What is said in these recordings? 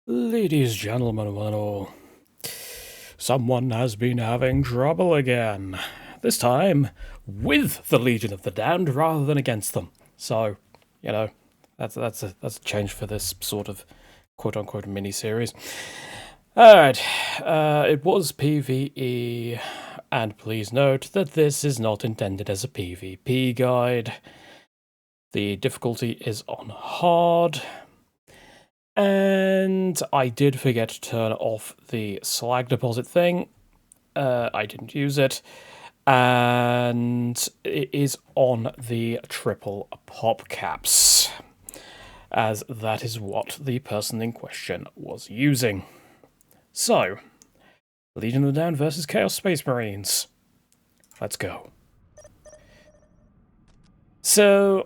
Ladies, gentlemen, one and all, someone has been having trouble again. This time with the Legion of the Damned rather than against them. So, you know, that's a change for this sort of quote unquote mini series. Alright, it was PvE, and please note that this is not intended as a PvP guide. The difficulty is on hard. And I did forget to turn off the slag deposit thing. I didn't use it. And it is on the triple pop caps, as that is what the person in question was using. So, Legion of the Damned versus Chaos Space Marines. Let's go. So,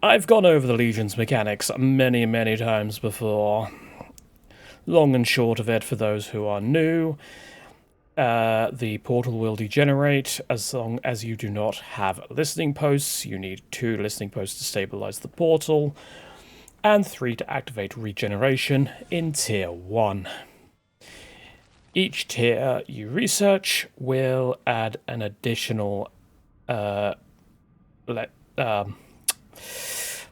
I've gone over the Legion's mechanics many, many times before. Long and short of it, for those who are new, the portal will degenerate as long as you do not have listening posts. You need 2 listening posts to stabilize the portal, and 3 to activate regeneration in Tier 1. Each tier you research will add an additional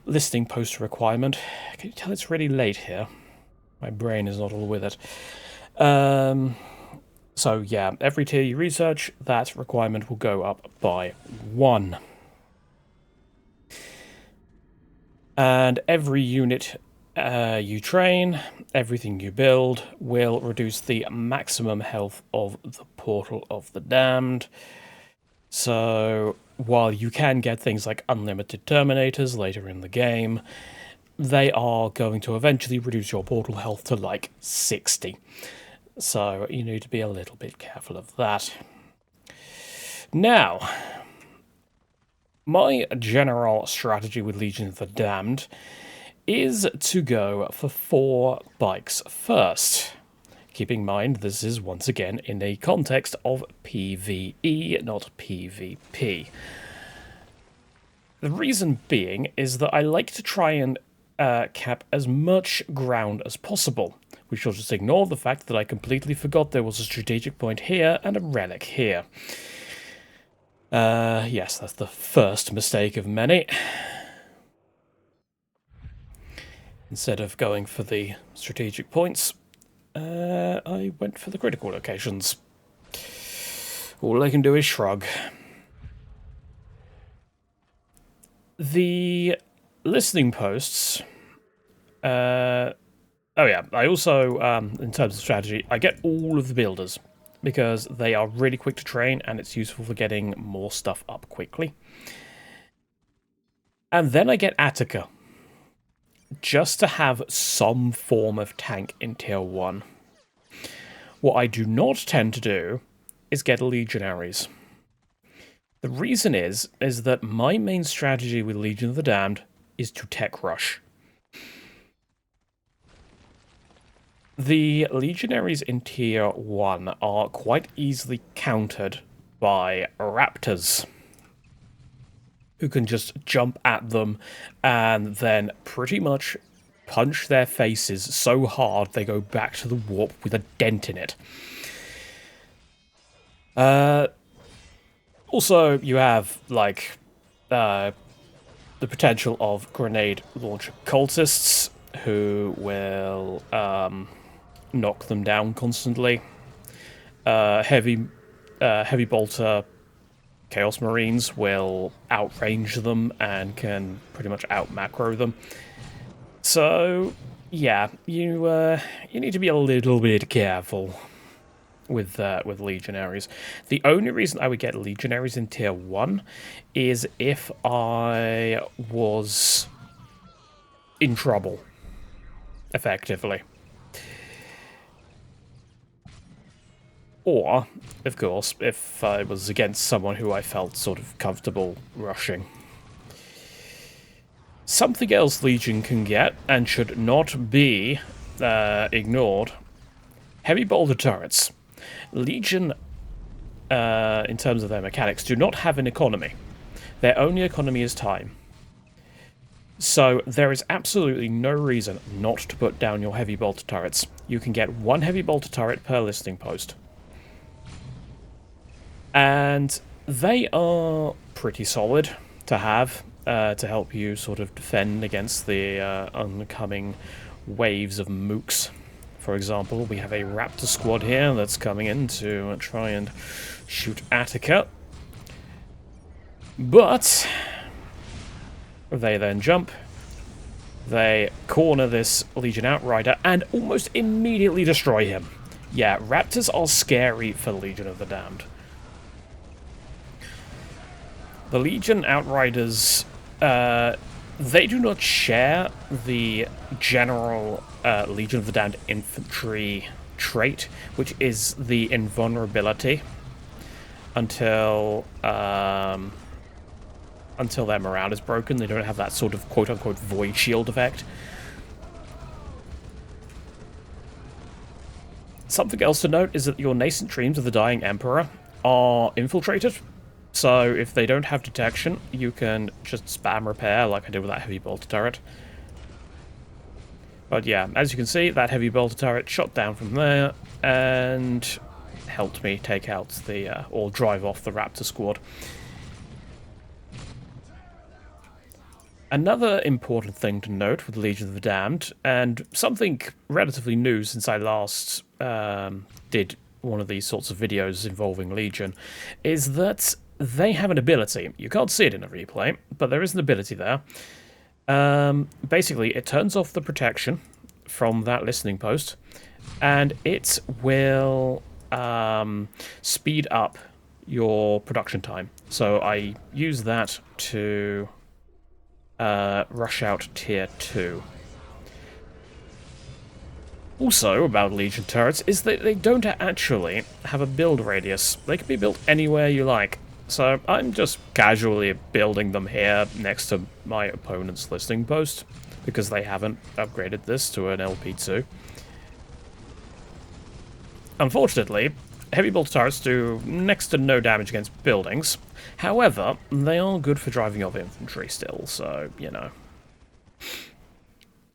listening post requirement. Can you tell it's really late here? My brain is not all with it. So yeah, every tier you research, that requirement will go up by 1. And every unit you train, everything you build, will reduce the maximum health of the Portal of the Damned. So while you can get things like unlimited Terminators later in the game, they are going to eventually reduce your portal health to like 60. So you need to be a little bit careful of that. Now, my general strategy with Legion of the Damned is to go for 4 bikes first. Keep in mind, this is once again in a context of PvE, not PvP. The reason being is that I like to try and cap as much ground as possible. We shall just ignore the fact that I completely forgot there was a strategic point here and a relic here. Yes, that's the first mistake of many. Instead of going for the strategic points, I went for the critical locations. All I can do is shrug. The listening posts... Oh yeah, I also, in terms of strategy, I get all of the builders, because they are really quick to train, and it's useful for getting more stuff up quickly. And then I get Attica, just to have some form of tank in Tier 1. What I do not tend to do is get Legionaries. The reason is that my main strategy with Legion of the Damned is to tech rush. The Legionaries in Tier 1 are quite easily countered by Raptors, who can just jump at them and then pretty much punch their faces so hard they go back to the warp with a dent in it. Also, you have, like, the potential of grenade launcher cultists, who will knock them down constantly. Heavy bolter Chaos Marines will outrange them and can pretty much out-macro them. So, yeah, you need to be a little bit careful with Legionaries. The only reason I would get Legionaries in Tier 1 is if I was in trouble, effectively. Or, of course, if I was against someone who I felt sort of comfortable rushing. Something else Legion can get, and should not be ignored, heavy bolter turrets. Legion, in terms of their mechanics, do not have an economy. Their only economy is time. So there is absolutely no reason not to put down your heavy bolter turrets. You can get one heavy bolter turret per listening post. And they are pretty solid to have to help you sort of defend against the oncoming waves of mooks. For example, we have a raptor squad here that's coming in to try and shoot Attica. But they then jump, they corner this Legion Outrider, and almost immediately destroy him. Yeah, raptors are scary for the Legion of the Damned. The Legion Outriders, they do not share the general Legion of the Damned infantry trait, which is the invulnerability until their morale is broken. They don't have that sort of quote-unquote void shield effect. Something else to note is that your nascent dreams of the Dying Emperor are infiltrated. So if they don't have detection, you can just spam repair like I did with that heavy bolter turret. But yeah, as you can see, that heavy bolter turret shot down from there and helped me take out the, or drive off the raptor squad. Another important thing to note with Legion of the Damned, and something relatively new since I last did one of these sorts of videos involving Legion, is that they have an ability. You can't see it in a replay, but there is an ability there. Basically, it turns off the protection from that listening post, and it will speed up your production time. So I use that to rush out tier 2. Also, about Legion turrets, is that they don't actually have a build radius. They can be built anywhere you like. So I'm just casually building them here next to my opponent's listening post, because they haven't upgraded this to an LP2. Unfortunately, heavy bolter turrets do next to no damage against buildings. However, they are good for driving off infantry still, so, you know.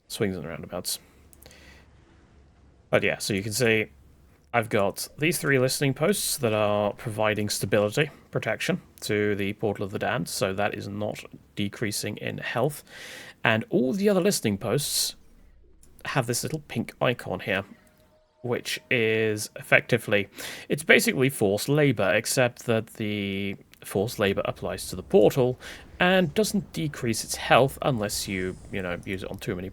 Swings and roundabouts. But yeah, so you can see I've got these 3 listening posts that are providing stability, protection to the Portal of the Damned, so that is not decreasing in health. And all the other listening posts have this little pink icon here, which is effectively, it's basically forced labor, except that the forced labor applies to the portal and doesn't decrease its health unless you know, use it on too many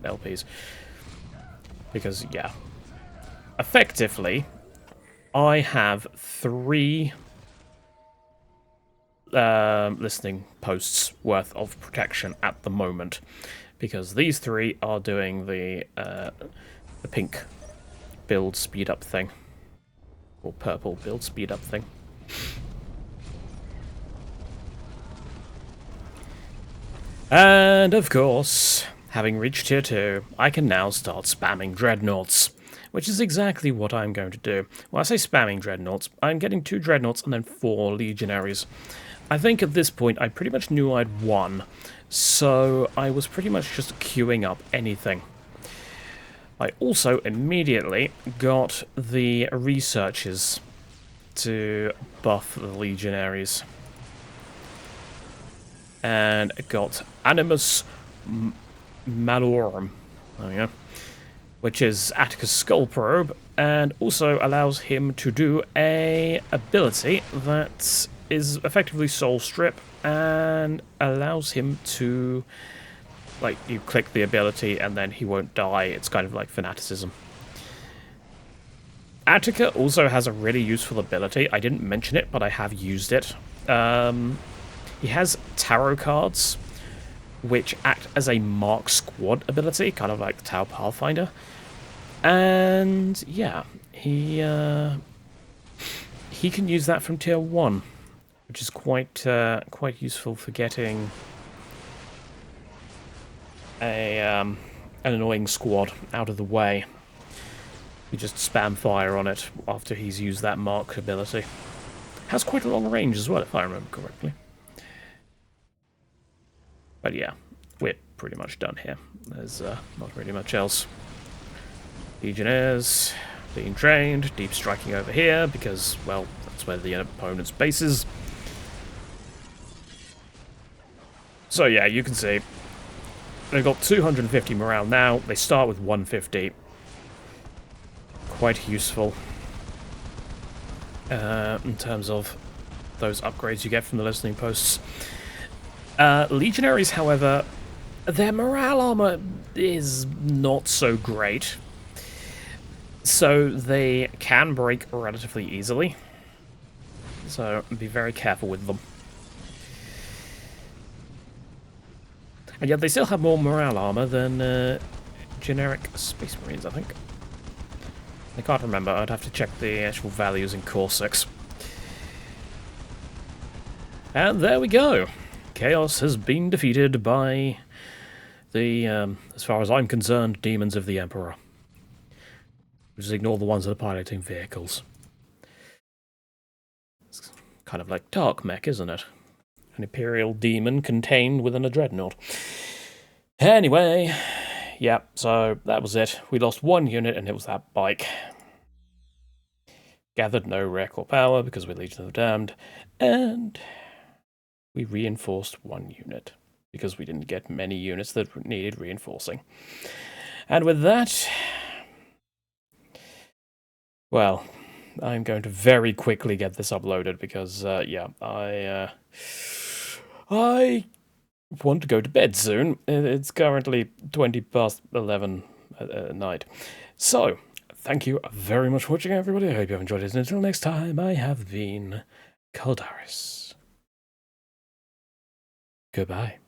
LPs. Because, yeah. Effectively, I have 3 listening posts worth of protection at the moment, because these 3 are doing the pink build speed up thing, or purple build speed up thing. And of course, having reached tier 2, I can now start spamming dreadnoughts, which is exactly what I'm going to do. When I say spamming dreadnoughts, I'm getting 2 dreadnoughts and then 4 legionaries. I think at this point I pretty much knew I'd won, so I was pretty much just queuing up anything. I also immediately got the researchers to buff the legionaries. And got Animus Malorum, there we go, which is Atticus' Skull Probe, and also allows him to do a ability that is effectively Soul Strip, and allows him to, like, you click the ability and then he won't die. It's kind of like fanaticism. Attica also has a really useful ability. I didn't mention it, but I have used it. He has tarot cards, which act as a Mark Squad ability, kind of like the Tau Pathfinder. And yeah, he can use that from tier 1, which is quite useful for getting an annoying squad out of the way. You just spam fire on it after he's used that Mark ability. Has quite a long range as well, if I remember correctly. But yeah, we're pretty much done here. There's not really much else. Legionnaires being trained, deep striking over here, because, well, that's where the opponent's base is. So yeah, you can see, they've got 250 morale now, they start with 150. Quite useful in terms of those upgrades you get from the listening posts. Legionaries, however, their morale armor is not so great. So they can break relatively easily. So be very careful with them. And yet they still have more morale armor than generic Space Marines, I think. I can't remember, I'd have to check the actual values in Core 6. And there we go. Chaos has been defeated by the, as far as I'm concerned, demons of the Emperor. Just ignore the ones that are piloting vehicles. It's kind of like Dark Mech, isn't it? An Imperial demon contained within a dreadnought. Anyway, yeah, so that was it. We lost one unit, and it was that bike. Gathered no wreck or power because we're Legion of the Damned, and we reinforced one unit because we didn't get many units that needed reinforcing. And with that, well, I'm going to very quickly get this uploaded because, yeah, I want to go to bed soon. It's currently 20 past 11 at night. So, thank you very much for watching, everybody. I hope you have enjoyed it. Until next time, I have been Caldaris. Goodbye.